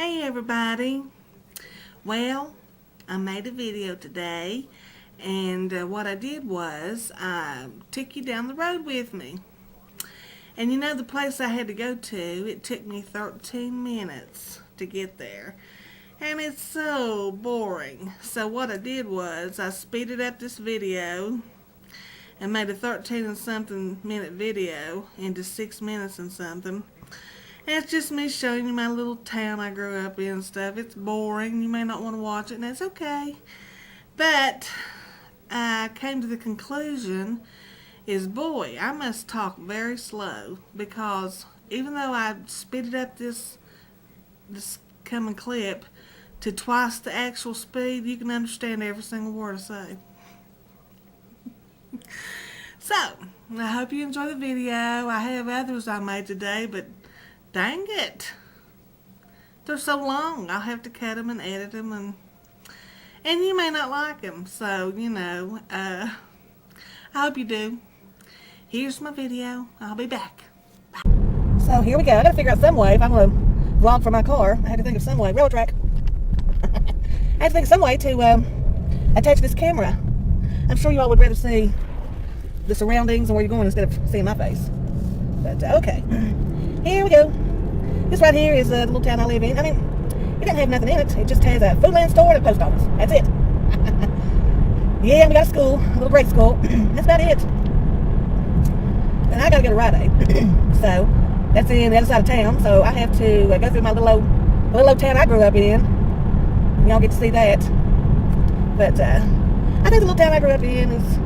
Hey everybody. Well, I made a video today, and what I did was I took you down the road with me. And you know, the place I had to go to, it took me 13 minutes to get there. And it's so boring. So what I did was I speeded up this video and made a 13 and something minute video into 6 minutes and something. And it's just me showing you my little town I grew up in and stuff. It's boring. You may not want to watch it, and that's okay. But I came to the conclusion is, boy, I must talk very slow, because even though I speeded up this coming clip to twice the actual speed, you can understand every single word I say. So, I hope you enjoy the video. I have others I made today, but dang it, they're so long. I'll have to cut them and edit them, and you may not like them. So, you know, I hope you do. Here's my video. I'll be back. Bye. So here we go. I gotta figure out some way, if I'm gonna vlog from my car, I had to think of some way. Railroad track. I had to think of some way to attach this camera. I'm sure you all would rather see the surroundings and where you're going instead of seeing my face. But okay, here we go. This right here is the little town I live in. I mean, it doesn't have nothing in it. It just has a food land store and a post office. That's it. Yeah, we got a school, a little grade school. That's about it. And I gotta go to Rite Aid. So that's in the other side of town. So I have to go through my little old town I grew up in. Y'all get to see that. But I think the little town I grew up in is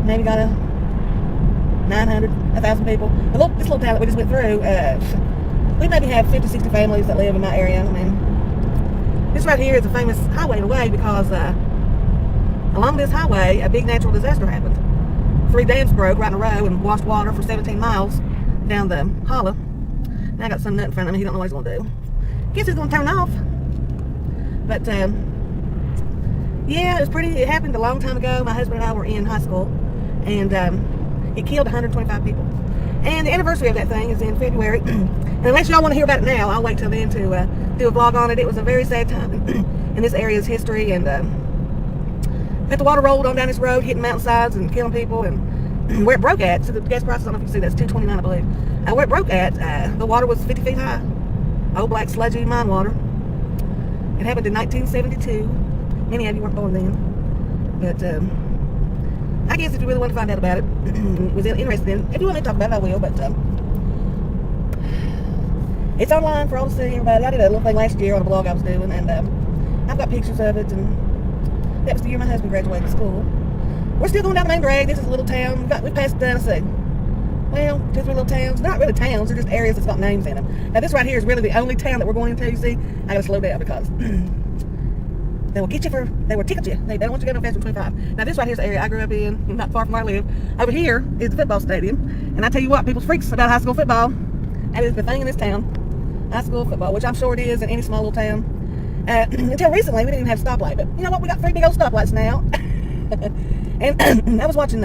maybe got 900, 1,000 people. This little town that we just went through, we maybe have 50, 60 families that live in my area. I mean, this right here is a famous highway in a way, because along this highway, a big natural disaster happened. 3 dams broke right in a row and washed water for 17 miles down the hollow. Now I got some nut in front of me. He don't know what he's going to do. Guess he's going to turn off. But, yeah, it happened a long time ago. My husband and I were in high school, and it killed 125 people. And the anniversary of that thing is in February. And unless y'all want to hear about it now, I'll wait till then to do a vlog on it. It was a very sad time in this area's history, and but the water rolled on down this road, hitting mountainsides and killing people. And where it broke at, so the gas prices, I don't know if you can see, that's $2.29, I believe. Where it broke at, the water was 50 feet high. Old black sludgy mine water. It happened in 1972. Many of you weren't born then. But I guess if you really want to find out about it, was interested in, if you want me to talk about it, I will. But it's online for all to see, everybody. I did a little thing last year on a blog I was doing, and I've got pictures of it. And that was the year my husband graduated school. We're still going down the main drag. This is a little town. We passed Tennessee. Well, 2 or 3 little towns. Not really towns. They're just areas that's got names in them. Now, this right here is really the only town that we're going into. You see, I gotta slow down because they will get you they will ticket you. They don't want you to go no faster than 25. Now, this right here is the area I grew up in, not far from where I live. Over here is the football stadium. And I tell you what, people's freaks about high school football. That is the thing in this town. High school football, which I'm sure it is in any small little town. Until recently, we didn't even have a stoplight. But you know what? We got 3 big old stoplights now. And I was watching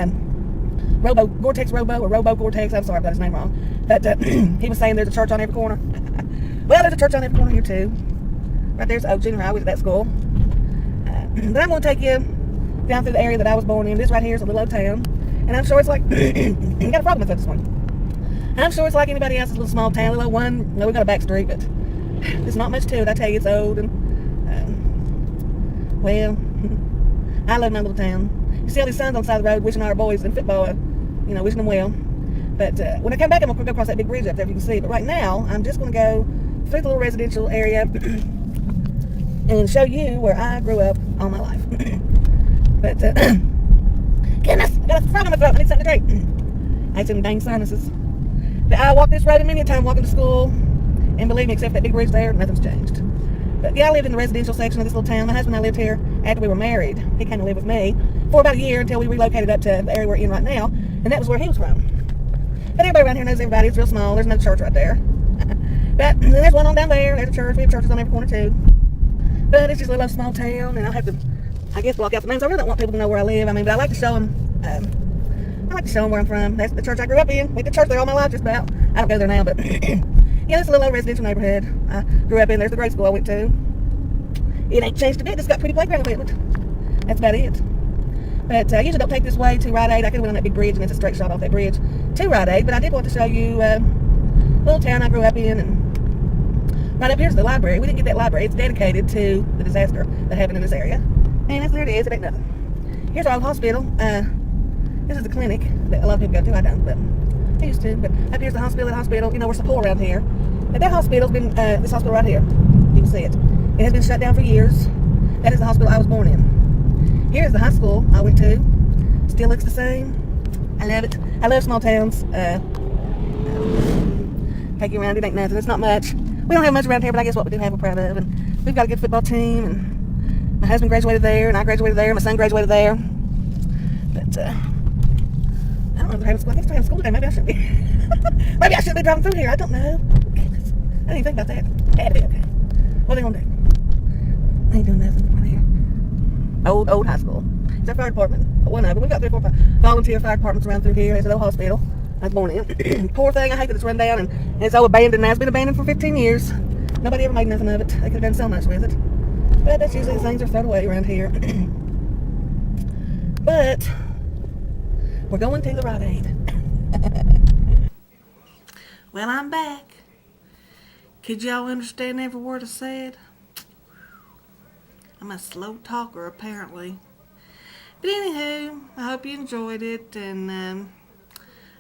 Gore-Tex, I'm sorry if I got his name wrong. But he was saying there's a church on every corner. Well, there's a church on every corner here too. Right there's Oak Junior High. I was at that school. But I'm going to take you down through the area that I was born in. This right here is a little old town. And I'm sure it's like, you got a problem with this one. I'm sure it's like anybody else's little small town, little one. No, we got a back street, but there's not much to it. I tell you, it's old. And, well, I love my little town. You see all these signs on the side of the road wishing our boys in football, wishing them well. But when I come back, I'm going to go across that big bridge up there, if you can see. But right now, I'm just going to go through the little residential area and show you where I grew up all my life. But, goodness, I got a frog in my throat. I need something to drink. I had some dang sinuses. But I walked this road many a time walking to school. And believe me, except that big bridge there, nothing's changed. But yeah, I lived in the residential section of this little town. My husband and I lived here after we were married. He came to live with me for about a year until we relocated up to the area we're in right now. And that was where he was from. But everybody around here knows everybody. It's real small. There's another church right there. But there's one on down there. There's a church. We have churches on every corner too. But it's just a little small town. And I'll have to, I guess, block out the names. I really don't want people to know where I live. I mean, but I like to show them. I like to show them where I'm from. That's the church I grew up in. Went to church there all my life just about. I don't go there now, but Yeah, it's a little old residential neighborhood I grew up in. There's the grade school I went to. It ain't changed a bit. It's got pretty playground equipment. That's about it. But I usually don't take this way to Rite Aid. I could have went on that big bridge, and it's a straight shot off that bridge to Rite Aid. But I did want to show you a little town I grew up in. And right up here's the library. We didn't get that library. It's dedicated to the disaster that happened in this area. And that's there it is. It ain't nothing. Here's our old hospital. This is the clinic that a lot of people go to. I don't, but I used to. But up here's the hospital. That hospital, you know, we're so poor around here. But that hospital's been, this hospital right here, you can see it. It has been shut down for years. That is the hospital I was born in. Here's the high school I went to. Still looks the same. I love it. I love small towns. Take you around, it ain't nothing. It's not much. We don't have much around here, but I guess what we do have we're proud of. And we've got a good football team. And my husband graduated there, and I graduated there, and my son graduated there. But, I don't know if they're having school. I think they're having school today. Maybe I shouldn't be. Maybe I shouldn't be driving through here. I don't know. I didn't even think about that. Had to be okay. What are they gonna do? Ain't doing nothing right here. Old high school. It's our fire department. One of them. We've got 3 or 4 volunteer fire departments around through here. It's an old hospital I was born in. Poor thing. I hate that it's run down and it's all abandoned now. It's been abandoned for 15 years. Nobody ever made nothing of it. They could have done so much with it. But that's usually the things are thrown away around here. But we're going to the Rite Aid. Well, I'm back. Could y'all understand every word I said? I'm a slow talker, apparently. But anywho, I hope you enjoyed it, and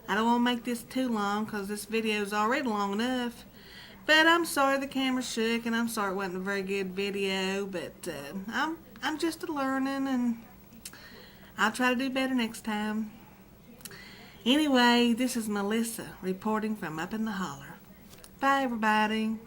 I don't want to make this too long because this video is already long enough. But I'm sorry the camera shook, and I'm sorry it wasn't a very good video, but I'm just a learning, and I'll try to do better next time. Anyway, this is Melissa reporting from up in the holler. Bye, everybody.